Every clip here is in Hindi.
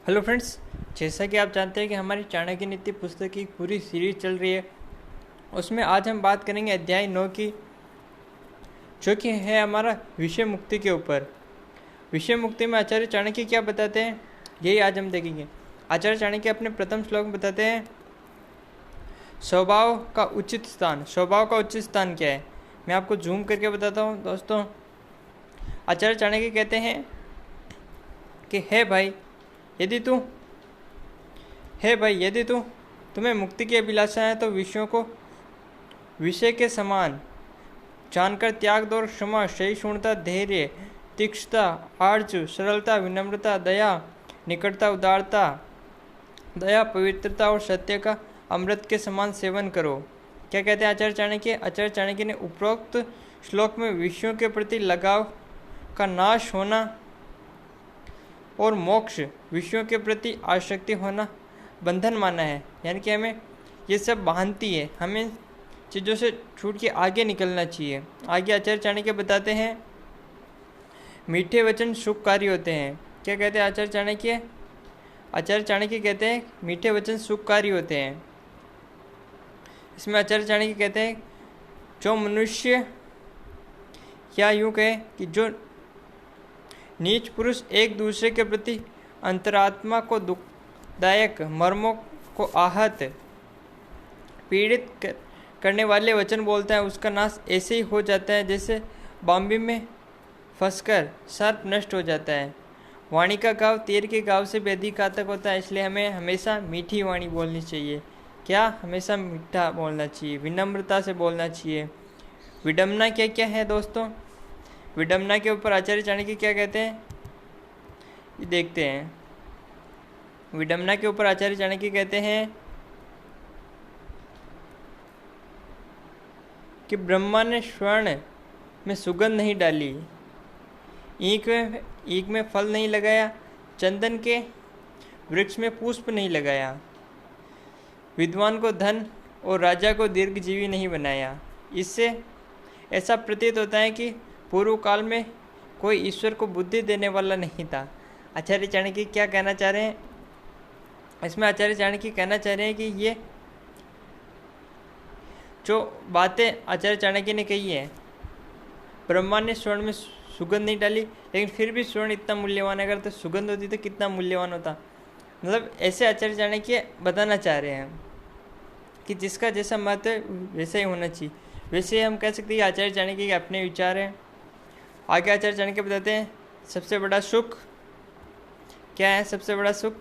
हेलो फ्रेंड्स, जैसा कि आप जानते हैं कि हमारी चाणक्य नीति पुस्तक की पूरी सीरीज चल रही है। उसमें आज हम बात करेंगे अध्याय 9 की, जो कि है हमारा विषय मुक्ति के ऊपर। विषय मुक्ति में आचार्य चाणक्य क्या बताते हैं, यही आज हम देखेंगे। आचार्य चाणक्य अपने प्रथम श्लोक में बताते हैं स्वभाव का उचित स्थान। स्वभाव का उचित स्थान क्या है, मैं आपको जूम करके बताता हूँ दोस्तों। आचार्य चाणक्य कहते हैं कि हे भाई यदि तुम्हें मुक्ति की अभिलाषा है तो विषयों को विषय के समान जानकर त्याग दो और क्षमा, सहिष्णुता, धैर्य, तीक्ष्णता, आर्जव, सरलता, विनम्रता, दया, निकटता, उदारता, दया, पवित्रता और सत्य का अमृत के समान सेवन करो। क्या कहते हैं आचार्य चाणक्य? आचार्य चाणक्य ने उपरोक्त श्लोक में विषयों के प्रति लगाव का नाश होना और मोक्ष, विषयों के प्रति आसक्ति होना बंधन माना है। यानी कि हमें ये सब बांधती है, हमें चीज़ों से छूट के आगे निकलना चाहिए। आगे आचार्य चाणक्य बताते हैं मीठे वचन सुखकारी होते हैं। क्या कहते हैं आचार्य चाणक्य? आचार्य चाणक्य कहते हैं मीठे वचन सुखकारी होते हैं। इसमें आचार्य चाणक्य कहते हैं जो मनुष्य, या यूँ कहें कि जो नीच पुरुष एक दूसरे के प्रति अंतरात्मा को दुखदायक मर्मों को आहत पीड़ित करने वाले वचन बोलता है, उसका नाश ऐसे ही हो जाता है जैसे बांबी में फंसकर सर्प नष्ट हो जाता है। वाणी का घाव तीर के घाव से भी अधिक घातक होता है, इसलिए हमें हमेशा मीठी वाणी बोलनी चाहिए। क्या? हमेशा मीठा बोलना चाहिए, विनम्रता से बोलना चाहिए। विडम्बना क्या क्या है दोस्तों? विडम्बना के ऊपर आचार्य चाणक्य क्या कहते हैं, ये देखते हैं। विडम्बना के ऊपर आचार्य चाणक्य कहते हैं कि ब्रह्मा ने स्वर्ण में सुगंध नहीं डाली, ईख में फल नहीं लगाया, चंदन के वृक्ष में पुष्प नहीं लगाया, विद्वान को धन और राजा को दीर्घजीवी नहीं बनाया। इससे ऐसा प्रतीत होता है कि पूर्व काल में कोई ईश्वर को बुद्धि देने वाला नहीं था। आचार्य चाणक्य क्या कहना चाह रहे हैं इसमें? आचार्य चाणक्य कहना चाह रहे हैं कि ये जो बातें आचार्य चाणक्य ने कही है, ब्रह्मा ने स्वर्ण में सुगंध नहीं डाली, लेकिन फिर भी स्वर्ण इतना मूल्यवान है, अगर तो सुगंध होती तो कितना मूल्यवान होता। मतलब ऐसे आचार्य चाणक्य बताना चाह रहे हैं कि जिसका जैसा मत है वैसा ही होना चाहिए। वैसे हम कह सकते हैं आचार्य चाणक्य के अपने विचार हैं। आगे आचार्य चाणक्य बताते हैं सबसे बड़ा सुख क्या है? सबसे बड़ा सुख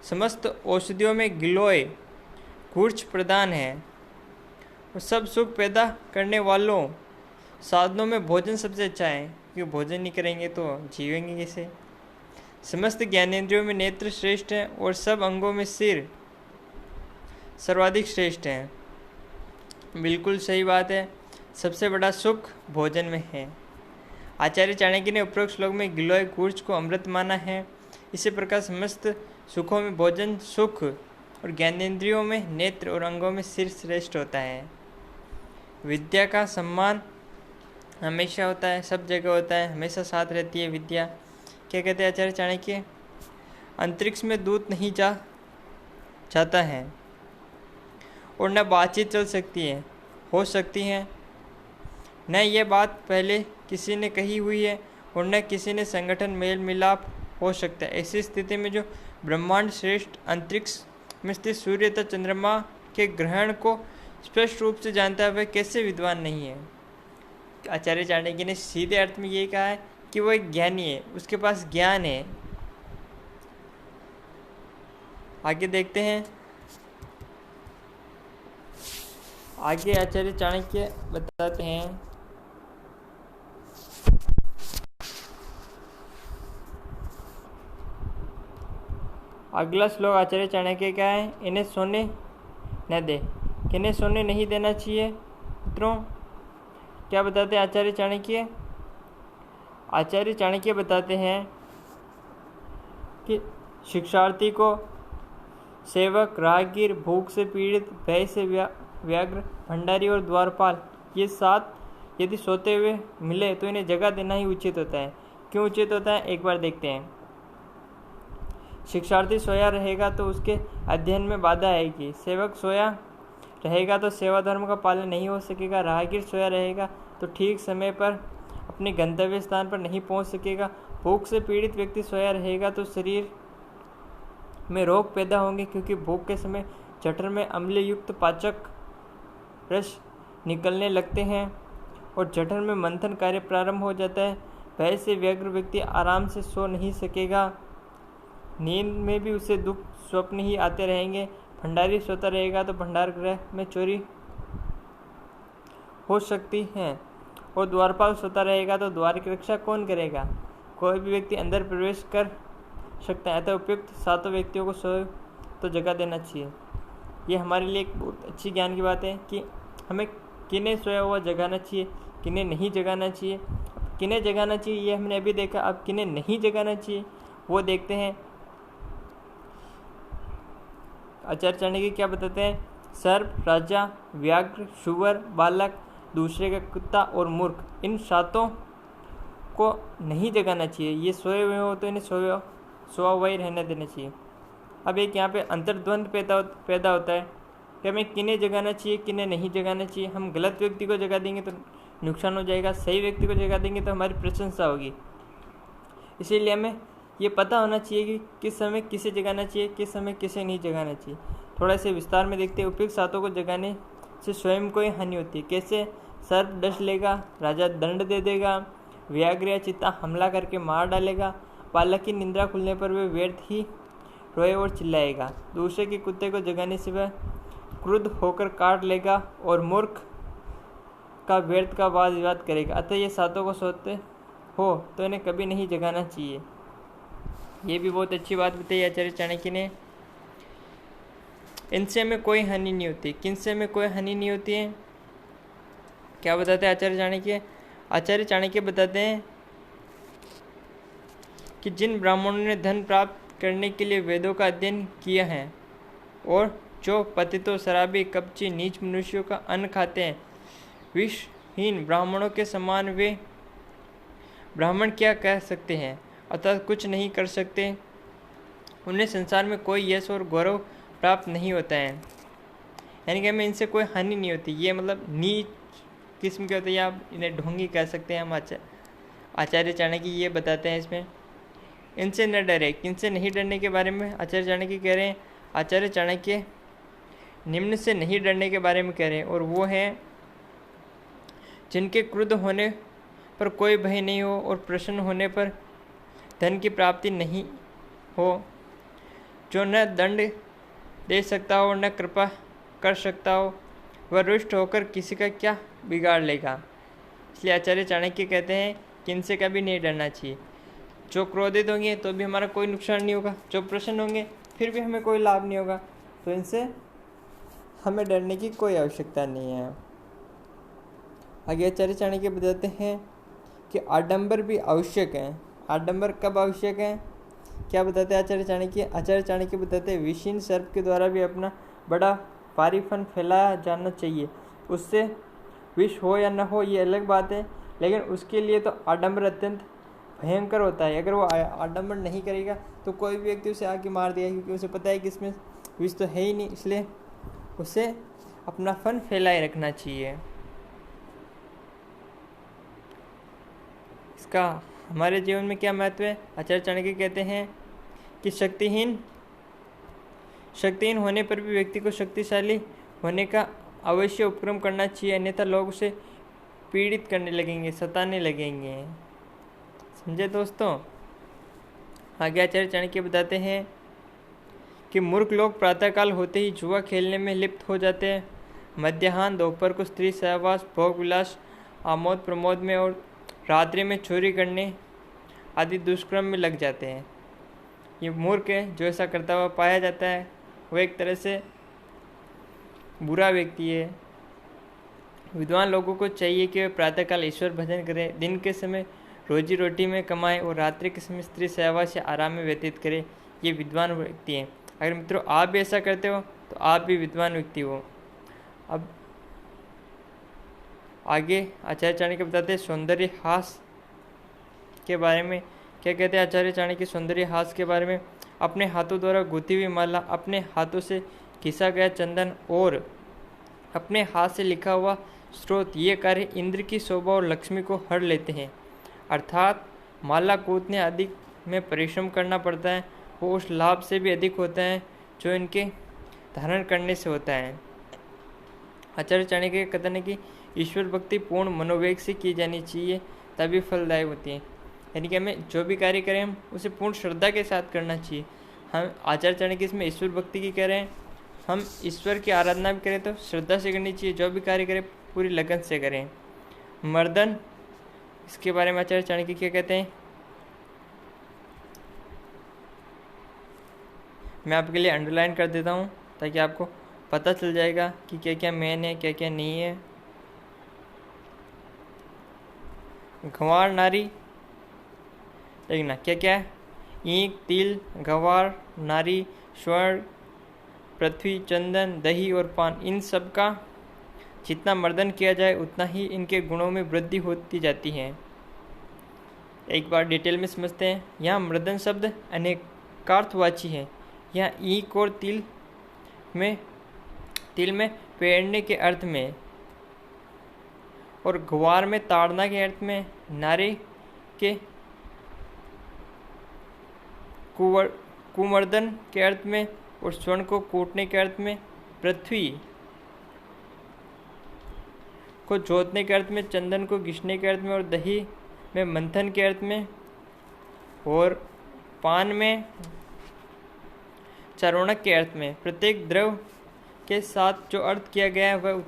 समस्त औषधियों में गिलोय कूर्च प्रदान है, और सब सुख पैदा करने वालों साधनों में भोजन सबसे अच्छा है, क्योंकि भोजन नहीं करेंगे तो जीवेंगे कैसे। समस्त ज्ञानेंद्रियों में नेत्र श्रेष्ठ हैं और सब अंगों में सिर सर्वाधिक श्रेष्ठ हैं। बिल्कुल सही बात है, सबसे बड़ा सुख भोजन में है। आचार्य चाणक्य ने उपरोक्त श्लोक में गिलोय कूर्च को अमृत माना है। इसी प्रकार समस्त सुखों में भोजन सुख और ज्ञानेंद्रियों में नेत्र और अंगों में सिर श्रेष्ठ होता है। विद्या का सम्मान हमेशा होता है, सब जगह होता है, हमेशा साथ रहती है विद्या। क्या कहते हैं आचार्य चाणक्य? अंतरिक्ष में दूत नहीं जाता है और न बातचीत चल सकती है, हो सकती है, न यह बात पहले किसी ने कही हुई है और न किसी ने संगठन मेल मिलाप हो सकता है। ऐसी स्थिति में जो ब्रह्मांड श्रेष्ठ अंतरिक्ष में स्थित सूर्य तथा चंद्रमा के ग्रहण को स्पष्ट रूप से जानता है, वह कैसे विद्वान नहीं है? आचार्य चाणक्य ने सीधे अर्थ में ये कहा है कि वो एक ज्ञानी है, उसके पास ज्ञान है। आगे देखते हैं। आगे आचार्य चाणक्य बताते हैं अगला श्लोक आचार्य चाणक्य क्या है? इन्हें सोने न दे। किन्हें सोने नहीं देना चाहिए मित्रों? क्या बताते हैं आचार्य चाणक्य? आचार्य चाणक्य बताते हैं कि शिक्षार्थी को सेवक, राहगीर, भूख से पीड़ित, भय से व्याग्र, भंडारी और द्वारपाल, ये 7 यदि सोते हुए मिले तो इन्हें जगह देना ही उचित होता है। क्यों उचित होता है, एक बार देखते हैं। शिक्षार्थी सोया रहेगा तो उसके अध्ययन में बाधा आएगी। सेवक सोया रहेगा तो सेवा धर्म का पालन नहीं हो सकेगा। राहगीर सोया रहेगा तो ठीक समय पर अपने गंतव्य स्थान पर नहीं पहुंच सकेगा। भूख से पीड़ित व्यक्ति सोया रहेगा तो शरीर में रोग पैदा होंगे, क्योंकि भूख के समय जठर में अम्ल युक्त पाचक रस निकलने लगते हैं और जठर में मंथन कार्य प्रारंभ हो जाता है। भय से व्यग्र व्यक्ति आराम से सो नहीं सकेगा। नींद में भी उसे दुख स्वप्न ही आते रहेंगे। भंडारी सोता रहेगा तो भंडार गृह में चोरी हो सकती है और द्वारपाल सोता रहेगा तो द्वार की रक्षा कौन करेगा। कोई भी व्यक्ति अंदर प्रवेश कर सकता है, अतः उपयुक्त 7 व्यक्तियों को सोए तो जगा देना चाहिए। ये हमारे लिए एक बहुत अच्छी ज्ञान की बात है कि हमें किन्हें सोया हुआ जगाना चाहिए, किन्हें नहीं जगाना चाहिए। किन्हें जगाना चाहिए ये हमने अभी देखा, अब किन्हें नहीं जगाना चाहिए वो देखते हैं। आचार्य चाणक्य क्या बताते हैं? सर्प, राजा, व्याघ्र, शुवर, बालक, दूसरे का कुत्ता और मूर्ख, इन 7 को नहीं जगाना चाहिए। ये सोए हुए हो तो इन्हें सोया हुआ ही रहने देना चाहिए। अब एक यहाँ पे अंतर्द्वंद पैदा होता है कि हमें किन्हें जगाना चाहिए, किन्हें नहीं जगाना चाहिए। हम गलत व्यक्ति को जगा देंगे तो नुकसान हो जाएगा, सही व्यक्ति को जगा देंगे तो हमारी प्रशंसा होगी। इसीलिए हमें ये पता होना चाहिए कि किस समय किसे जगाना चाहिए, किस समय किसे नहीं जगाना चाहिए। थोड़ा से विस्तार में देखते हैं। उपयुक्त 7 को जगाने से स्वयं को ही हानि होती है। कैसे? सर्प डस लेगा, राजा दंड दे देगा, व्याघ्र या चित्ता हमला करके मार डालेगा, बालक की निंद्रा खुलने पर वे व्यर्थ ही रोए और चिल्लाएगा, दूसरे के कुत्ते को जगाने से वह क्रुद्ध होकर काट लेगा और मूर्ख का व्यर्थ का वाद विवाद करेगा। अतः ये 7 को सोते हो तो इन्हें कभी नहीं जगाना चाहिए। ये भी बहुत अच्छी बात बताई आचार्य चाणक्य ने। इनसे हमें कोई हानि नहीं होती। किनसे हमें कोई हानि नहीं होती है? क्या बताते हैं आचार्य चाणक्य? आचार्य चाणक्य बताते हैं कि जिन ब्राह्मणों ने धन प्राप्त करने के लिए वेदों का अध्ययन किया है और जो पतितों, शराबी, कपची, नीच मनुष्यों का अन्न खाते हैं, विषहीन ब्राह्मणों के समान वे ब्राह्मण क्या कह सकते हैं? अतः कुछ नहीं कर सकते। उन्हें संसार में कोई यश और गौरव प्राप्त नहीं होता है। यानी कि हमें इनसे कोई हानि नहीं होती। ये मतलब नीच किस्म के होते हैं, या इन्हें ढोंगी कह सकते हैं हम। आचार्य चाणक्य ये बताते हैं इसमें। इनसे न डरे। किनसे नहीं डरने के बारे में आचार्य चाणक्य कह रहे हैं? आचार्य चाणक्य निम्न से नहीं डरने के बारे में कह रहे हैं, और वो है जिनके क्रुद्ध होने पर कोई भय नहीं हो और प्रसन्न होने पर धन की प्राप्ति नहीं हो, जो न दंड दे सकता हो न कृपा कर सकता हो, वह रुष्ट होकर किसी का क्या बिगाड़ लेगा। इसलिए आचार्य चाणक्य कहते हैं कि इनसे कभी नहीं डरना चाहिए। जो क्रोधित होंगे तो भी हमारा कोई नुकसान नहीं होगा, जो प्रसन्न होंगे फिर भी हमें कोई लाभ नहीं होगा, तो इनसे हमें डरने की कोई आवश्यकता नहीं है। आगे आचार्य चाणक्य बताते हैं कि आडंबर भी आवश्यक है। आडंबर कब आवश्यक है? क्या बताते हैं आचार्य चाणक्य? आचार्य चाणक्य बताते हैं विषीन सर्प के द्वारा भी अपना बड़ा भारी फन फैलाया जाना चाहिए। उससे विष हो या न हो ये अलग बात है, लेकिन उसके लिए तो आडंबर अत्यंत भयंकर होता है। अगर वो आडंबर नहीं करेगा तो कोई भी व्यक्ति उसे आके मार देगा, क्योंकि उसे पता है कि इसमें विष तो है ही नहीं। इसलिए उसे अपना फन फैलाए रखना चाहिए। इसका हमारे जीवन में क्या महत्व है? आचार्य चाणक्य कहते हैं कि शक्तिहीन होने पर भी व्यक्ति को शक्तिशाली होने का अवश्य उपक्रम करना चाहिए, अन्यथा लोग उसे पीड़ित करने लगेंगे, सताने लगेंगे। समझे दोस्तों? आगे आचार्य चाणक्य बताते हैं कि मूर्ख लोग प्रातःकाल होते ही जुआ खेलने में लिप्त हो जाते हैं, मध्याह्न दोपहर को स्त्री सहवास, भोग विलास, आमोद प्रमोद में और रात्रि में चोरी करने आदि दुष्कर्म में लग जाते हैं। ये मूर्ख है जो ऐसा करता हुआ पाया जाता है, वो एक तरह से बुरा व्यक्ति है। विद्वान लोगों को चाहिए कि वे प्रातःकाल ईश्वर भजन करें, दिन के समय रोजी रोटी में कमाएं और रात्रि के समय स्त्री सहवास या आराम में व्यतीत करें। ये विद्वान व्यक्ति हैं। अगर मित्रों आप भी ऐसा करते हो तो आप भी विद्वान व्यक्ति हो। अब आगे आचार्य चाणक्य बताते हैं सौंदर्य हास के बारे में। क्या कहते हैं आचार्य चाणक्य सौंदर्य हास के बारे में? अपने हाथों द्वारा गुथी हुई माला, अपने हाथों से घिसा गया चंदन और अपने हाथ से लिखा हुआ स्रोत, ये कार्य इंद्र की शोभा और लक्ष्मी को हर लेते हैं। अर्थात माला गूंथने अधिक में परिश्रम करना पड़ता है, वो उस लाभ से भी अधिक होता है जो इनके धारण करने से होता है। आचार्य चाणक्य का कथन है कि ईश्वर भक्ति पूर्ण मनोवेग से की जानी चाहिए, तभी फलदायी होती है। यानी कि हमें जो भी कार्य करें हम उसे पूर्ण श्रद्धा के साथ करना चाहिए। हम आचार्य चाणक्य इसमें ईश्वर भक्ति की कह रहे हैं, हम ईश्वर की आराधना भी करें तो श्रद्धा से करनी चाहिए, जो भी कार्य करें पूरी लगन से करें। मर्दन, इसके बारे में आचार्य चाणक्य क्या कहते हैं, मैं आपके लिए अंडरलाइन कर देता हूँ ताकि आपको पता चल जाएगा कि क्या क्या मेन है, क्या क्या नहीं है। गंवार नारी, देखना क्या क्या है, ईंख, तिल, गंवार, नारी, स्वर्ण, पृथ्वी, चंदन, दही और पान, इन सब का जितना मर्दन किया जाए उतना ही इनके गुणों में वृद्धि होती जाती है। एक बार डिटेल में समझते हैं। यहाँ मर्दन शब्द अनेकार्थवाची है। यहाँ ईंख और तिल में पेड़ने के अर्थ में और ग्वार में ताड़ना के अर्थ में, नारे के कुमर्दन के अर्थ में और स्वर्ण को कूटने के अर्थ में, पृथ्वी को जोतने के अर्थ में, चंदन को घिसने के अर्थ में और दही में मंथन के अर्थ में और पान में चारोणक के अर्थ में। प्रत्येक द्रव के साथ जो अर्थ किया गया है वह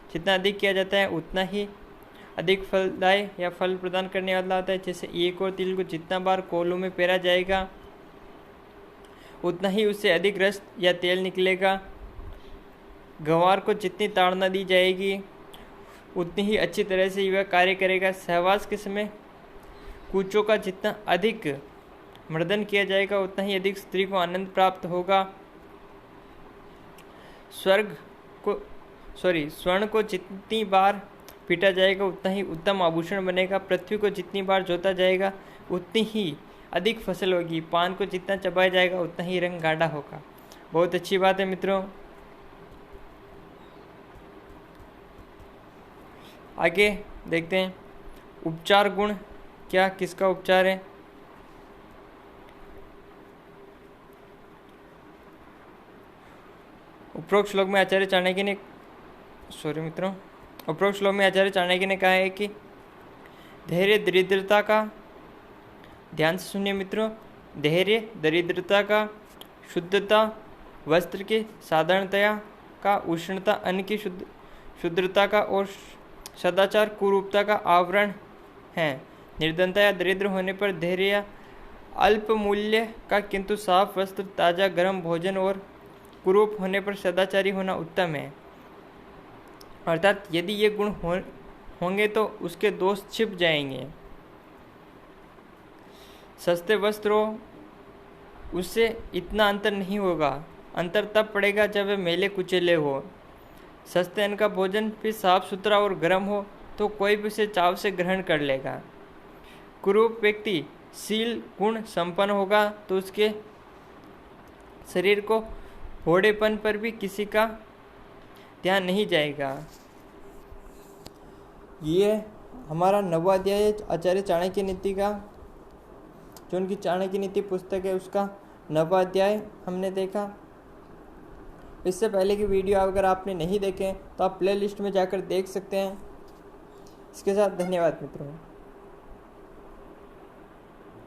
जितना अधिक किया जाता है उतना ही अधिक फलदायी या फल प्रदान करने वाला होता है। जैसे ईंख और तिल को जितना बार कोलों में पेरा जाएगा उतना ही उससे अधिक रस या तेल निकलेगा। गंवार को जितनी ताड़ना दी जाएगी उतनी ही अच्छी तरह से यह कार्य करेगा। सहवास के समय कूचों का जितना अधिक मर्दन किया जाएगा उतना ही अधिक स्त्री को आनंद प्राप्त होगा। स्वर्ण को जितनी बार पीटा जाएगा उतना ही उत्तम आभूषण बनेगा। पृथ्वी को जितनी बार जोता जाएगा उतनी ही अधिक फसल होगी। पान को जितना चबाया जाएगा उतना ही रंग गाढ़ा होगा। बहुत अच्छी बात है मित्रों। आगे देखते हैं उपचार गुण, क्या किसका उपचार है। उपरोक्त श्लोक में आचार्य चाणक्य ने कहा है कि धैर्य दरिद्रता का, ध्यान से सुनिए मित्रों, धैर्य दरिद्रता का, शुद्धता वस्त्र की साधारणतया का, उष्णता अन्न की शुद्धता का और सदाचार कुरूपता का आवरण है। निर्धनता या दरिद्र होने पर धैर्य या अल्प मूल्य का किंतु साफ वस्त्र, ताज़ा गर्म भोजन और कुरूप होने पर सदाचारी होना उत्तम है। अर्थात यदि ये गुण होंगे तो उसके दोष छिप जाएंगे। सस्ते वस्त्र हो उससे इतना अंतर नहीं होगा, अंतर तब पड़ेगा जब वे मेले कुचेले हो। सस्ते अन्न का भोजन फिर साफ सुथरा और गर्म हो तो कोई भी उसे चाव से ग्रहण कर लेगा। कुरूप व्यक्ति शील गुण संपन्न होगा तो उसके शरीर को घोड़ेपन पर भी किसी का ध्यान नहीं जाएगा। ये हमारा 9वां अध्याय है आचार्य चाणक्य नीति का, जो उनकी चाणक्य नीति पुस्तक है उसका 9वां अध्याय हमने देखा। इससे पहले की वीडियो अगर आपने नहीं देखे तो आप प्लेलिस्ट में जाकर देख सकते हैं। इसके साथ धन्यवाद मित्रों।